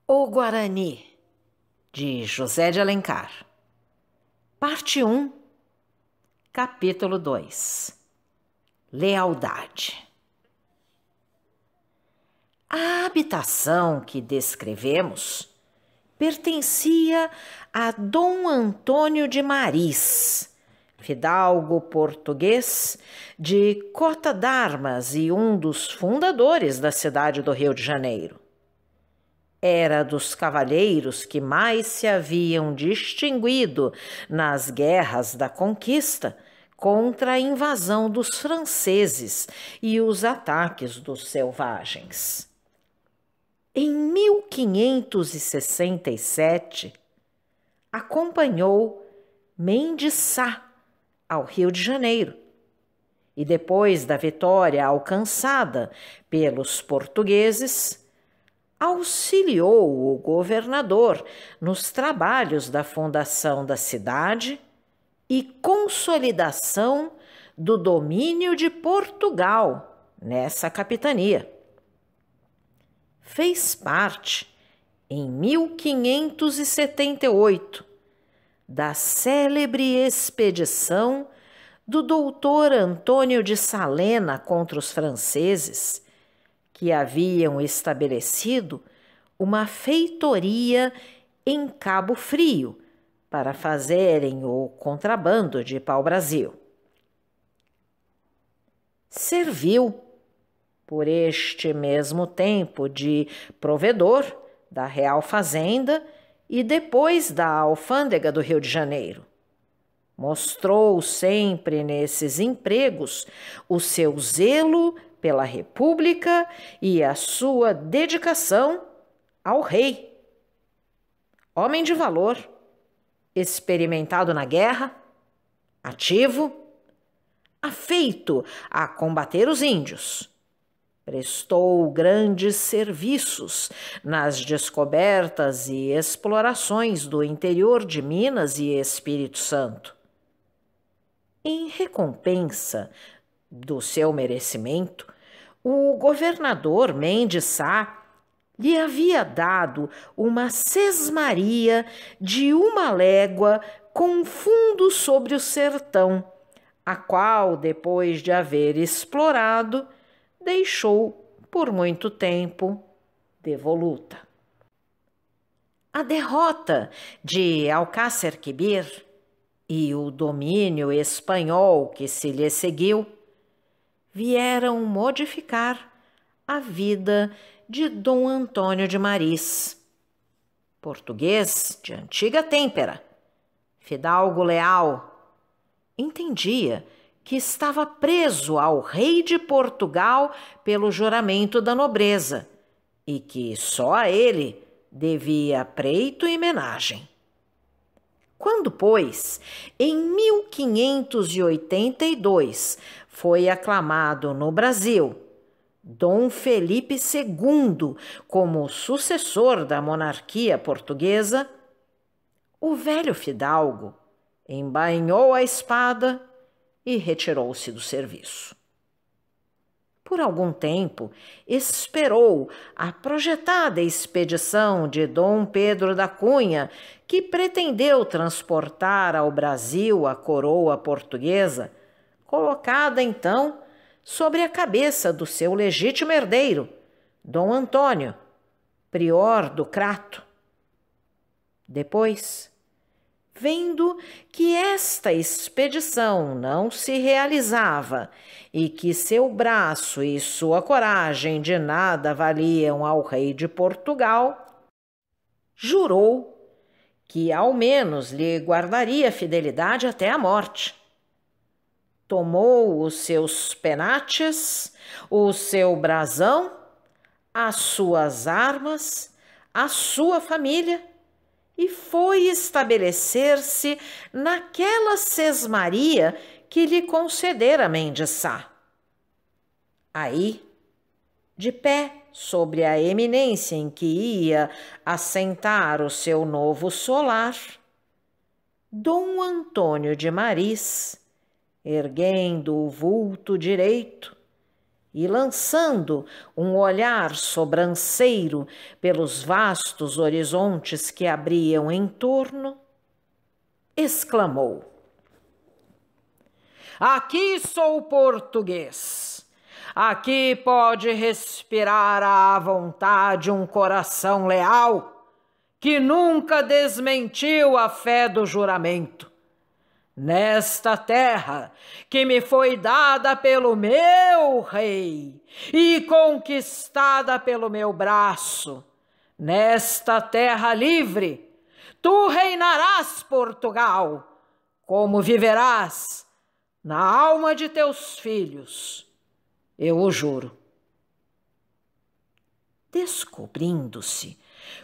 O Guarani, de José de Alencar. Parte 1, capítulo 2. Lealdade. A habitação que descrevemos pertencia a Dom Antônio de Maris, fidalgo português de Cota d'Armas e um dos fundadores da cidade do Rio de Janeiro. Era dos cavalheiros que mais se haviam distinguido nas guerras da conquista contra a invasão dos franceses e os ataques dos selvagens. Em 1567, acompanhou Mendes Sá ao Rio de Janeiro e, depois da vitória alcançada pelos portugueses, auxiliou o governador nos trabalhos da fundação da cidade e consolidação do domínio de Portugal nessa capitania. Fez parte, em 1578, da célebre expedição do doutor Antônio de Salena contra os franceses, que haviam estabelecido uma feitoria em Cabo Frio para fazerem o contrabando de pau-brasil. Serviu, por este mesmo tempo, de provedor da Real Fazenda e depois da Alfândega do Rio de Janeiro. Mostrou sempre nesses empregos o seu zelo pela República e a sua dedicação ao rei. Homem de valor, experimentado na guerra, ativo, afeito a combater os índios. Prestou grandes serviços nas descobertas e explorações do interior de Minas e Espírito Santo. Em recompensa do seu merecimento, o governador Mendes Sá lhe havia dado uma sesmaria de 1 légua com fundo sobre o sertão, a qual, depois de haver explorado, deixou por muito tempo devoluta. A derrota de Alcácer Quibir e o domínio espanhol que se lhe seguiu vieram modificar a vida de Dom Antônio de Maris, português de antiga têmpera, fidalgo leal. Entendia que estava preso ao rei de Portugal pelo juramento da nobreza e que só a ele devia preito e menagem. Quando, pois, em 1582, foi aclamado no Brasil Dom Felipe II como sucessor da monarquia portuguesa, o velho fidalgo embainhou a espada e retirou-se do serviço. Por algum tempo, esperou a projetada expedição de Dom Pedro da Cunha, que pretendeu transportar ao Brasil a coroa portuguesa, colocada então sobre a cabeça do seu legítimo herdeiro, Dom Antônio, prior do Crato. Depois, vendo que esta expedição não se realizava e que seu braço e sua coragem de nada valiam ao rei de Portugal, jurou que ao menos lhe guardaria fidelidade até a morte. Tomou os seus penates, o seu brasão, as suas armas, a sua família, e foi estabelecer-se naquela sesmaria que lhe concedera Mendes Sá. Aí, de pé sobre a eminência em que ia assentar o seu novo solar, Dom Antônio de Maris, erguendo o vulto direito e lançando um olhar sobranceiro pelos vastos horizontes que abriam em torno, exclamou: "Aqui sou português. Aqui pode respirar à vontade um coração leal que nunca desmentiu a fé do juramento. Nesta terra que me foi dada pelo meu rei e conquistada pelo meu braço, nesta terra livre, tu reinarás, Portugal, como viverás na alma de teus filhos, eu o juro." Descobrindo-se,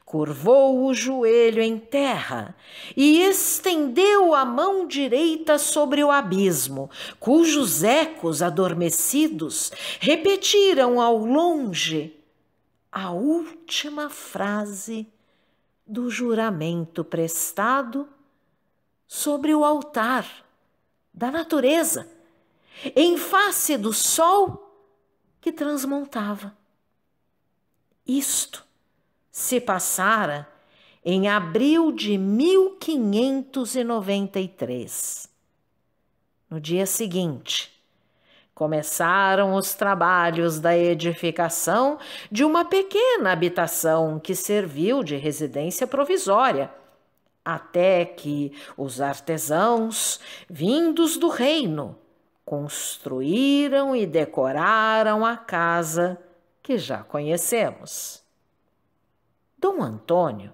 curvou o joelho em terra e estendeu a mão direita sobre o abismo, cujos ecos adormecidos repetiram ao longe a última frase do juramento prestado sobre o altar da natureza, em face do sol que transmontava. Isto se passara em abril de 1593. No dia seguinte, começaram os trabalhos da edificação de uma pequena habitação que serviu de residência provisória, até que os artesãos, vindos do reino, construíram e decoraram a casa que já conhecemos. Dom Antônio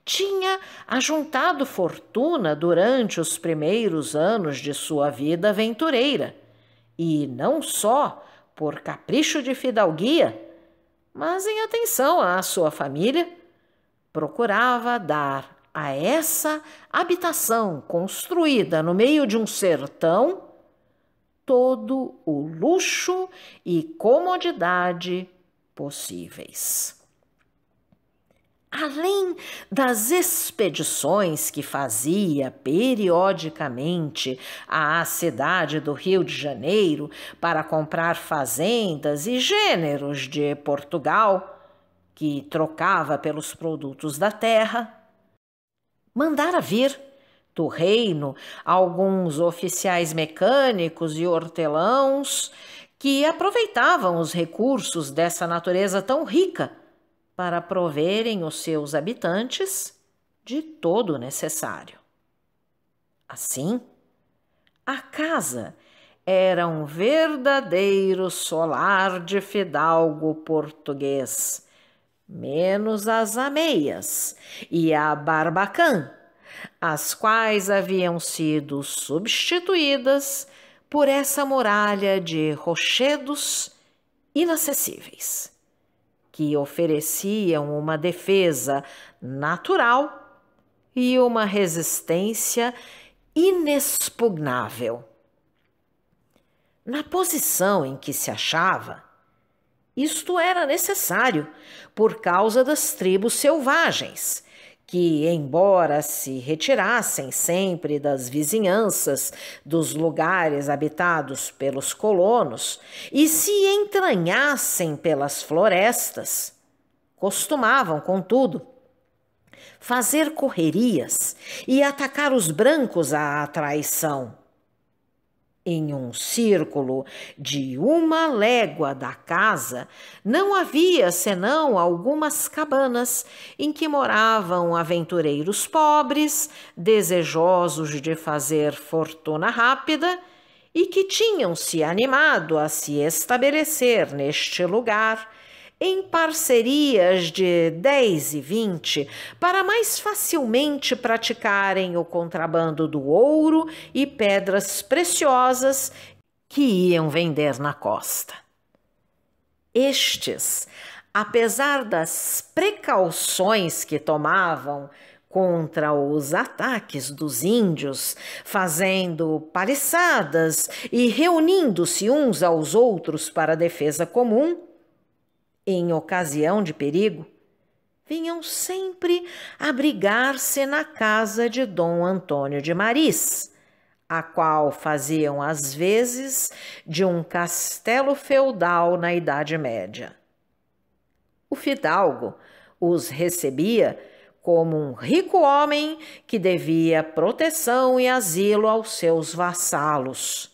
tinha ajuntado fortuna durante os primeiros anos de sua vida aventureira, e não só por capricho de fidalguia, mas em atenção à sua família, procurava dar a essa habitação construída no meio de um sertão todo o luxo e comodidade possíveis. Além das expedições que fazia periodicamente à cidade do Rio de Janeiro para comprar fazendas e gêneros de Portugal, que trocava pelos produtos da terra, mandara vir do reino alguns oficiais mecânicos e hortelãos que aproveitavam os recursos dessa natureza tão rica para proverem os seus habitantes de todo o necessário. Assim, a casa era um verdadeiro solar de fidalgo português, menos as ameias e a barbacã, as quais haviam sido substituídas por essa muralha de rochedos inacessíveis, que ofereciam uma defesa natural e uma resistência inexpugnável. Na posição em que se achava, isto era necessário por causa das tribos selvagens, que, embora se retirassem sempre das vizinhanças dos lugares habitados pelos colonos e se entranhassem pelas florestas, costumavam, contudo, fazer correrias e atacar os brancos à traição. Em um círculo de 1 légua da casa, não havia senão algumas cabanas em que moravam aventureiros pobres, desejosos de fazer fortuna rápida e que tinham se animado a se estabelecer neste lugar em parcerias de 10 e 20 para mais facilmente praticarem o contrabando do ouro e pedras preciosas que iam vender na costa. Estes, apesar das precauções que tomavam contra os ataques dos índios, fazendo paliçadas e reunindo-se uns aos outros para a defesa comum, em ocasião de perigo, vinham sempre abrigar-se na casa de Dom Antônio de Maris, a qual faziam às vezes de um castelo feudal na Idade Média. O fidalgo os recebia como um rico homem que devia proteção e asilo aos seus vassalos.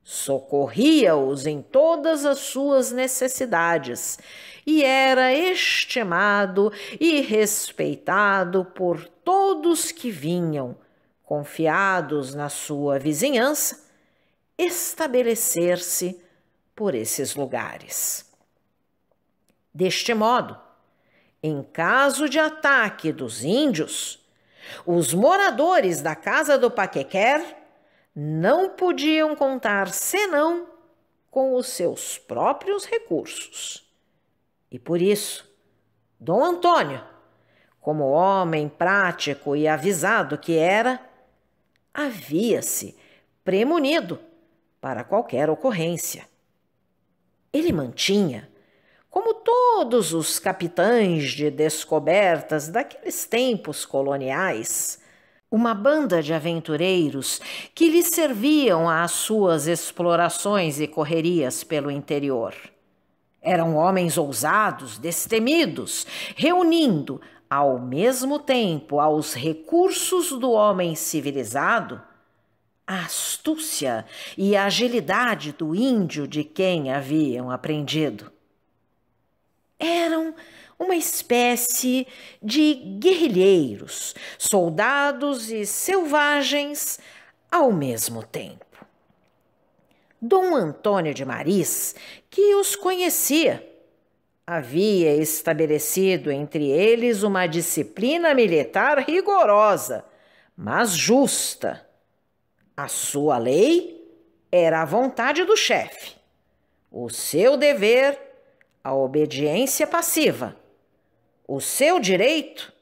Socorria-os em todas as suas necessidades e era estimado e respeitado por todos que vinham, confiados na sua vizinhança, estabelecer-se por esses lugares. Deste modo, em caso de ataque dos índios, os moradores da casa do Paquequer não podiam contar senão com os seus próprios recursos. E por isso, Dom Antônio, como homem prático e avisado que era, havia-se premunido para qualquer ocorrência. Ele mantinha, como todos os capitães de descobertas daqueles tempos coloniais, uma banda de aventureiros que lhe serviam às suas explorações e correrias pelo interior. Eram homens ousados, destemidos, reunindo, ao mesmo tempo, aos recursos do homem civilizado, a astúcia e a agilidade do índio de quem haviam aprendido. Eram uma espécie de guerrilheiros, soldados e selvagens ao mesmo tempo. Dom Antônio de Maris, que os conhecia, havia estabelecido entre eles uma disciplina militar rigorosa, mas justa. A sua lei era a vontade do chefe, o seu dever, a obediência passiva, o seu direito,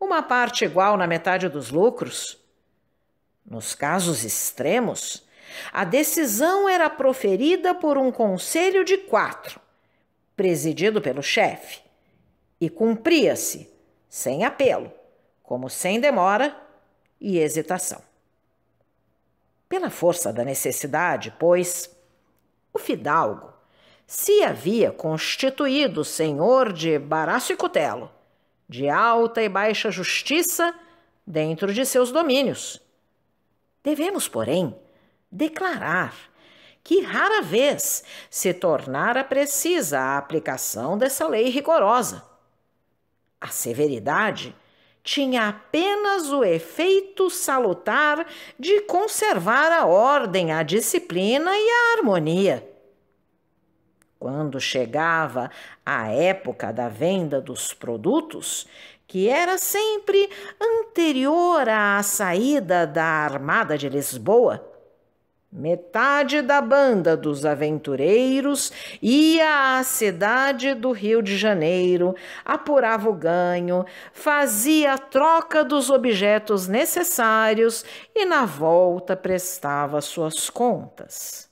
uma parte igual na metade dos lucros. Nos casos extremos, a decisão era proferida por um conselho de 4, presidido pelo chefe, e cumpria-se sem apelo, como sem demora e hesitação. Pela força da necessidade, pois, o fidalgo se havia constituído senhor de baraço e cutelo, de alta e baixa justiça dentro de seus domínios. Devemos, porém, declarar que rara vez se tornara precisa a aplicação dessa lei rigorosa. A severidade tinha apenas o efeito salutar de conservar a ordem, a disciplina e a harmonia. Quando chegava a época da venda dos produtos, que era sempre anterior à saída da Armada de Lisboa, metade da banda dos aventureiros ia à cidade do Rio de Janeiro, apurava o ganho, fazia a troca dos objetos necessários e, na volta, prestava suas contas.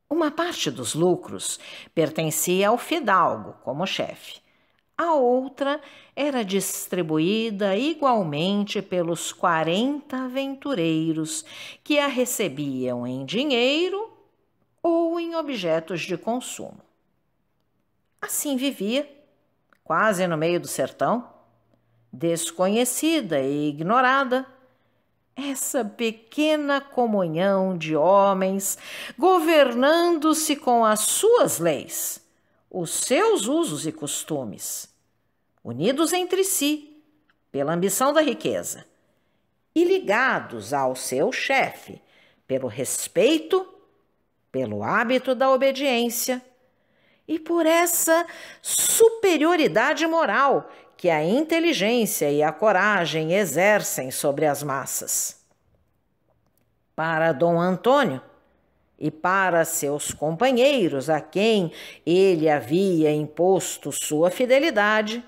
Uma parte dos lucros pertencia ao fidalgo, como chefe. A outra era distribuída igualmente pelos 40 aventureiros que a recebiam em dinheiro ou em objetos de consumo. Assim vivia, quase no meio do sertão, desconhecida e ignorada, essa pequena comunhão de homens governando-se com as suas leis, os seus usos e costumes, unidos entre si pela ambição da riqueza e ligados ao seu chefe pelo respeito, pelo hábito da obediência e por essa superioridade moral que a inteligência e a coragem exercem sobre as massas. Para Dom Antônio e para seus companheiros a quem ele havia imposto sua fidelidade,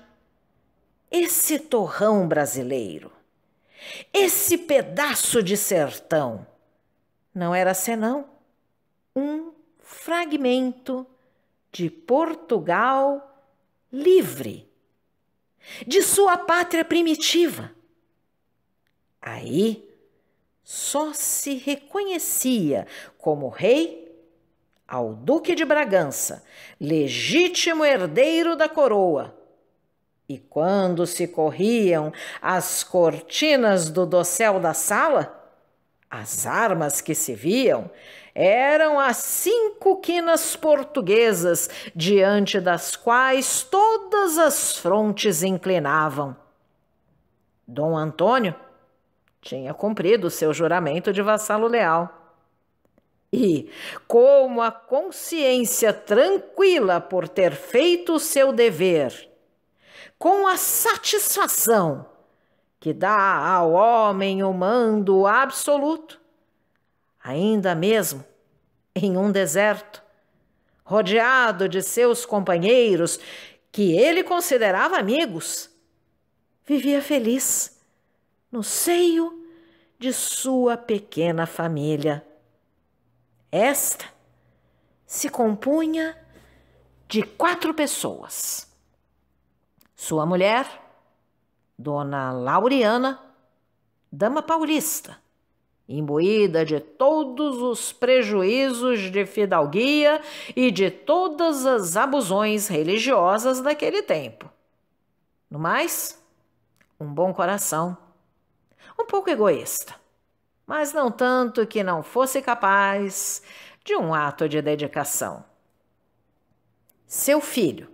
esse torrão brasileiro, esse pedaço de sertão, não era senão um fragmento de Portugal livre, de sua pátria primitiva. Aí, só se reconhecia como rei ao Duque de Bragança, legítimo herdeiro da coroa. E quando se corriam as cortinas do dossel da sala, as armas que se viam eram as 5 quinas portuguesas, diante das quais todas as frontes inclinavam. Dom Antônio tinha cumprido seu juramento de vassalo leal. E, como a consciência tranquila por ter feito o seu dever, com a satisfação que dá ao homem o mando absoluto, ainda mesmo em um deserto, rodeado de seus companheiros que ele considerava amigos, vivia feliz no seio de sua pequena família. Esta se compunha de 4 pessoas: sua mulher, Dona Laureana, dama paulista, imbuída de todos os prejuízos de fidalguia e de todas as abusões religiosas daquele tempo. No mais, um bom coração, um pouco egoísta, mas não tanto que não fosse capaz de um ato de dedicação. Seu filho,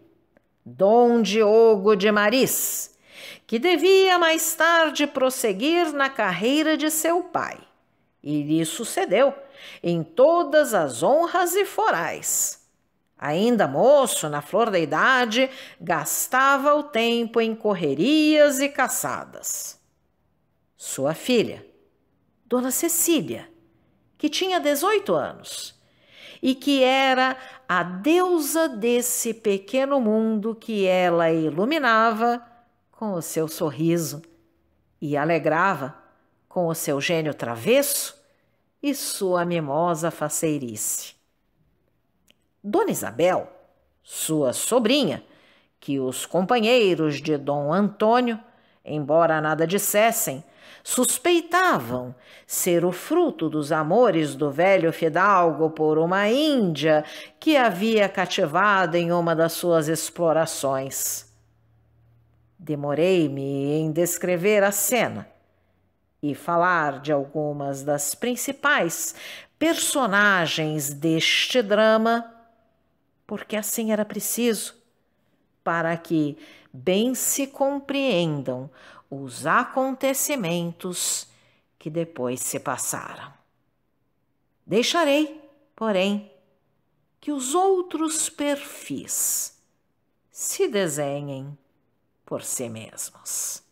Dom Diogo de Maris, que devia mais tarde prosseguir na carreira de seu pai, e lhe sucedeu em todas as honras e forais. Ainda moço, na flor da idade, gastava o tempo em correrias e caçadas. Sua filha, Dona Cecília, que tinha 18 anos, e que era a deusa desse pequeno mundo que ela iluminava com o seu sorriso e alegrava com o seu gênio travesso e sua mimosa faceirice. Dona Isabel, sua sobrinha, que os companheiros de Dom Antônio, embora nada dissessem, suspeitavam ser o fruto dos amores do velho fidalgo por uma índia que havia cativado em uma das suas explorações. Demorei-me em descrever a cena e falar de algumas das principais personagens deste drama, porque assim era preciso, para que bem se compreendam os acontecimentos que depois se passaram. Deixarei, porém, que os outros perfis se desenhem por si mesmos.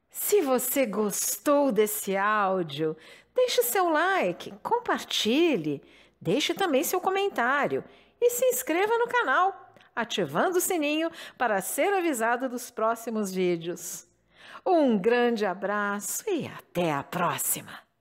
Se você gostou desse áudio, deixe seu like, compartilhe, deixe também seu comentário e se inscreva no canal, ativando o sininho para ser avisado dos próximos vídeos. Um grande abraço e até a próxima!